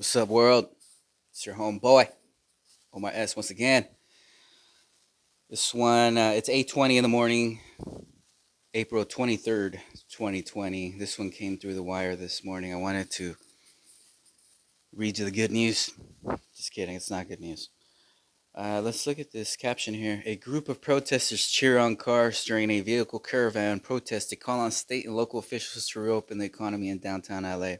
What's up, world? It's your homeboy, Omar S. Once again. This one, it's 8:20 in the morning, April 23rd, 2020. This one came through the wire this morning. I wanted to read you the good news. Just kidding, it's not good news. Let's look at this caption here. A group of protesters cheer on cars during a vehicle caravan protest to call on state and local officials to reopen the economy in downtown LA.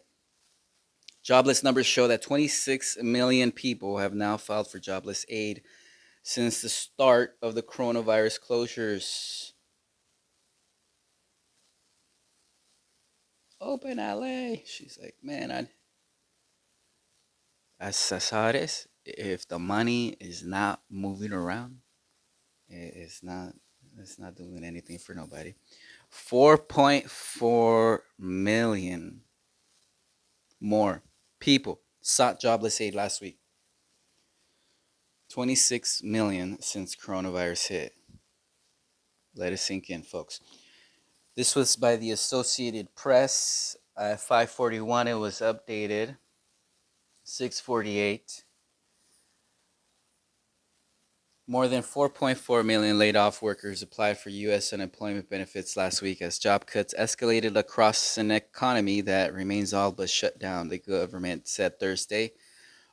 Jobless numbers show that 26 million people have now filed for jobless aid since the start of the coronavirus closures. Open LA. She's like, man, that's how it is. If the money is not moving around, it's not doing anything for nobody. 4.4 million more people sought jobless aid last week. 26 million since coronavirus hit. Let it sink in, folks. This was by the Associated Press. At 5:41, it was updated. 6:48. More than 4.4 million laid off workers applied for U.S. unemployment benefits last week as job cuts escalated across an economy that remains all but shut down, the government said Thursday.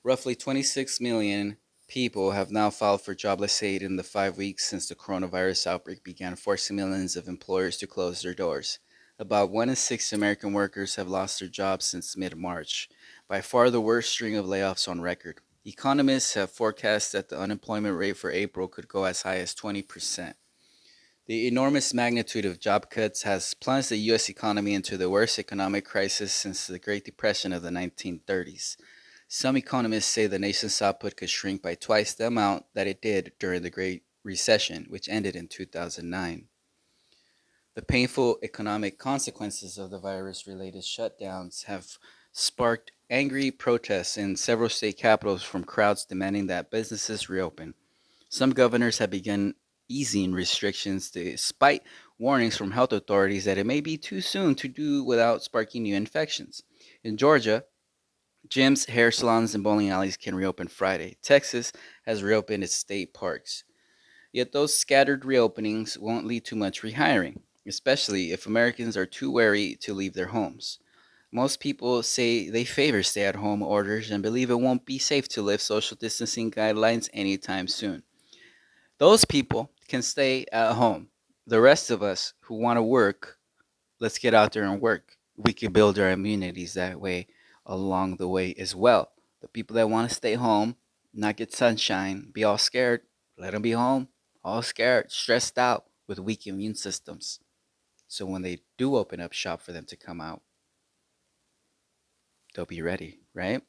Roughly 26 million people have now filed for jobless aid in the 5 weeks since the coronavirus outbreak began, forcing millions of employers to close their doors. About 1 in 6 American workers have lost their jobs since mid-March, by far the worst string of layoffs on record. Economists have forecast that the unemployment rate for April could go as high as 20%. The enormous magnitude of job cuts has plunged the U.S. economy into the worst economic crisis since the Great Depression of the 1930s. Some economists say the nation's output could shrink by twice the amount that it did during the Great Recession, which ended in 2009. The painful economic consequences of the virus-related shutdowns have sparked angry protests in several state capitals from crowds demanding that businesses reopen. Some governors have begun easing restrictions despite warnings from health authorities that it may be too soon to do without sparking new infections. In Georgia, gyms, hair salons, and bowling alleys can reopen Friday. Texas has reopened its state parks. Yet those scattered reopenings won't lead to much rehiring, especially if Americans are too wary to leave their homes. Most people say they favor stay at home orders and believe it won't be safe to lift social distancing guidelines anytime soon. Those people can stay at home. The rest of us who want to work, let's get out there and work. We can build our immunities that way along the way as well. The people that want to stay home, not get sunshine, be all scared, let them be home, all scared, stressed out with weak immune systems. So when they do open up shop for them to come out, they'll be ready, right?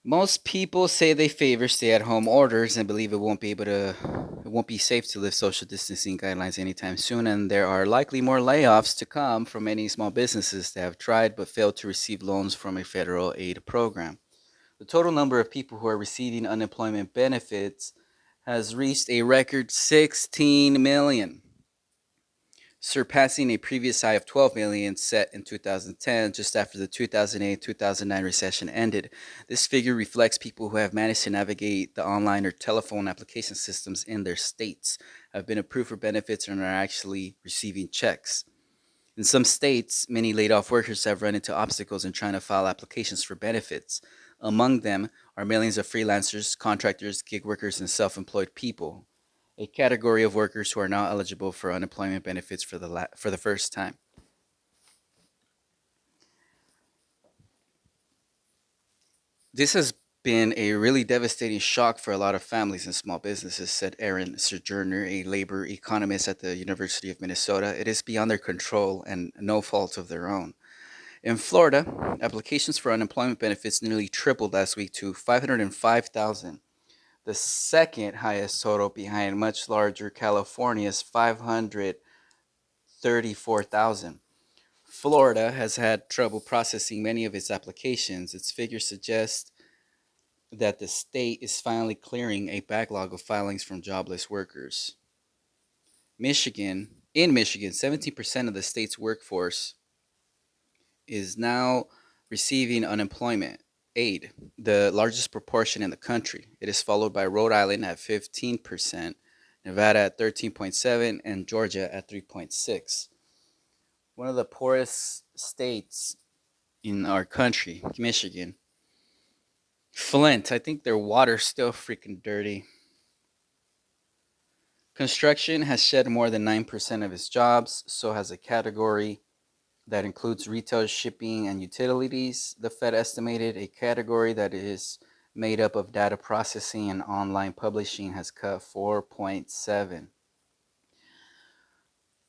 Most people say they favor stay-at-home orders and believe it won't be safe to lift social distancing guidelines anytime soon, and there are likely more layoffs to come from many small businesses that have tried but failed to receive loans from a federal aid program. The total number of people who are receiving unemployment benefits has reached a record 16 million, surpassing a previous high of 12 million set in 2010, just after the 2008-2009 recession ended. This figure reflects people who have managed to navigate the online or telephone application systems in their states, have been approved for benefits, and are actually receiving checks. In some states, many laid off workers have run into obstacles in trying to file applications for benefits. Among them are millions of freelancers, contractors, gig workers, and self employed people, a category of workers who are now eligible for unemployment benefits for the first time. This has been a really devastating shock for a lot of families and small businesses, said Aaron Sojourner, a labor economist at the University of Minnesota. It is beyond their control and no fault of their own. In Florida, applications for unemployment benefits nearly tripled last week to 505,000, the second highest total behind much larger California's 534,000. Florida has had trouble processing many of its applications. Its figures suggest that the state is finally clearing a backlog of filings from jobless workers. In Michigan, 17% of the state's workforce is now receiving unemployment. aid, the largest proportion in the country. It is followed by Rhode Island at 15%, Nevada at 13.7, and Georgia at 3.6. One of the poorest states in our country, Michigan. Flint, I think their water's still freaking dirty. Construction has shed more than 9% of its jobs, so has a category that includes retail, shipping, and utilities. The Fed estimated a category that is made up of data processing and online publishing has cut 4.7.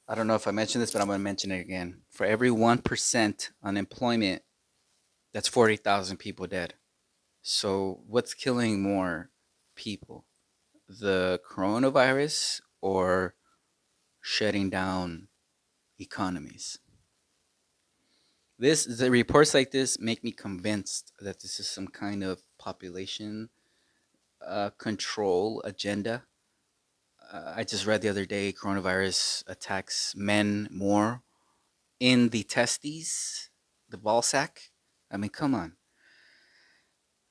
I don't know if I mentioned this, but I'm going to mention it again. For every 1% unemployment, that's 40,000 people dead. So, what's killing more people? The coronavirus or shutting down economies? The reports like this make me convinced that this is some kind of population control agenda. I just read the other day coronavirus attacks men more in the testes, the ball sack. I mean, come on.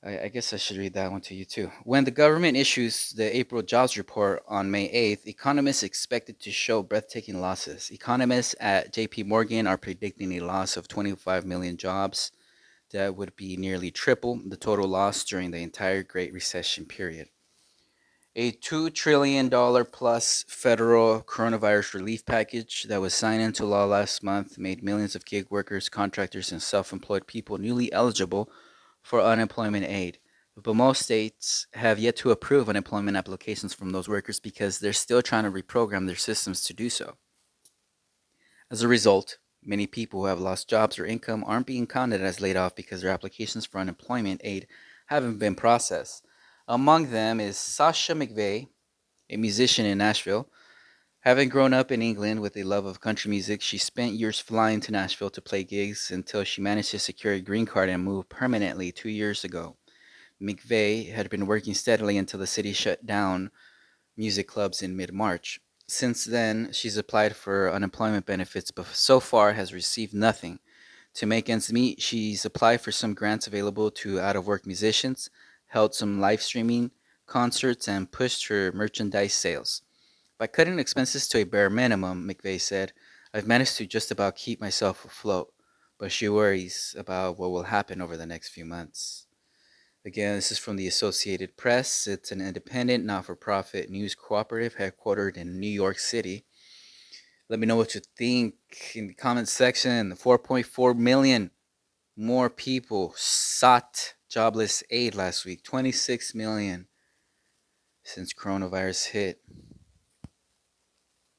I guess I should read that one to you too. When the government issues the April jobs report on May 8th, economists expected to show breathtaking losses. Economists at JP Morgan are predicting a loss of 25 million jobs. That would be nearly triple the total loss during the entire Great Recession period. A $2 trillion plus federal coronavirus relief package that was signed into law last month made millions of gig workers, contractors, and self employed people newly eligible for unemployment aid. But most states have yet to approve unemployment applications from those workers because they're still trying to reprogram their systems to do so. As a result, many people who have lost jobs or income aren't being counted as laid off because their applications for unemployment aid haven't been processed. Among them is Sasha McVeigh, a musician in Nashville. Having grown up in England with a love of country music, she spent years flying to Nashville to play gigs until she managed to secure a green card and move permanently 2 years ago. McVeigh had been working steadily until the city shut down music clubs in mid March. Since then, she's applied for unemployment benefits, but so far has received nothing. To make ends meet, she's applied for some grants available to out of work musicians, held some live streaming concerts, and pushed her merchandise sales. By cutting expenses to a bare minimum, McVeigh said, I've managed to just about keep myself afloat, but she worries about what will happen over the next few months. Again, this is from the Associated Press. It's an independent, not for profit news cooperative headquartered in New York City. Let me know what you think in the comments section. 4.4 million more people sought jobless aid last week, 26 million since coronavirus hit.